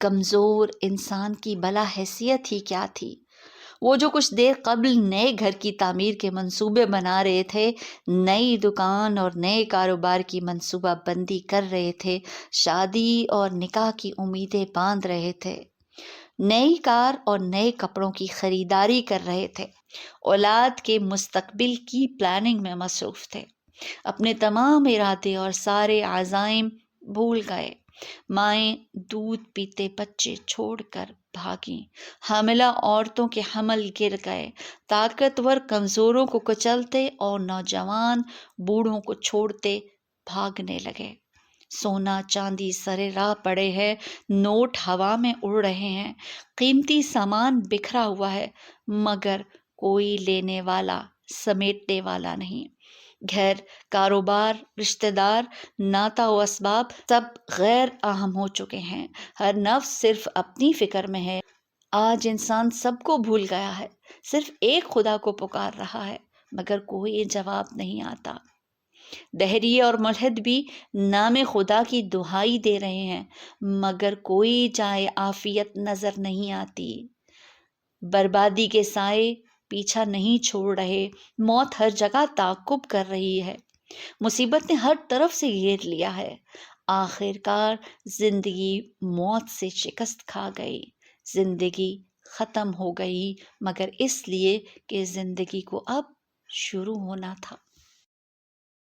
کمزور انسان کی بلا حیثیت ہی کیا تھی؟ وہ جو کچھ دیر قبل نئے گھر کی تعمیر کے منصوبے بنا رہے تھے، نئی دکان اور نئے کاروبار کی منصوبہ بندی کر رہے تھے، شادی اور نکاح کی امیدیں باندھ رہے تھے، نئی کار اور نئے کپڑوں کی خریداری کر رہے تھے، اولاد کے مستقبل کی پلاننگ میں مصروف تھے، اپنے تمام ارادے اور سارے عزائم بھول گئے، مائیں دودھ پیتے بچے چھوڑ کر بھاگیں، حاملہ عورتوں کے حمل گر گئے، طاقتور کمزوروں کو کچلتے اور نوجوان بوڑھوں کو چھوڑتے بھاگنے لگے۔ سونا چاندی سرے راہ پڑے ہیں، نوٹ ہوا میں اڑ رہے ہیں، قیمتی سامان بکھرا ہوا ہے، مگر کوئی لینے والا سمیٹنے والا نہیں۔ گھر، کاروبار، رشتہ دار، ناتا و اسباب سب غیر اہم ہو چکے ہیں، ہر نفس صرف اپنی فکر میں ہے۔ آج انسان سب کو بھول گیا ہے، صرف ایک خدا کو پکار رہا ہے، مگر کوئی جواب نہیں آتا۔ دہریے اور ملحد بھی نام خدا کی دہائی دے رہے ہیں، مگر کوئی جائے عافیت نظر نہیں آتی۔ بربادی کے سائے پیچھا نہیں چھوڑ رہے، موت ہر جگہ تعاقب کر رہی ہے، مصیبت نے ہر طرف سے گھیر لیا ہے۔ آخر کار زندگی موت سے شکست کھا گئی، زندگی ختم ہو گئی، مگر اس لیے کہ زندگی کو اب شروع ہونا تھا۔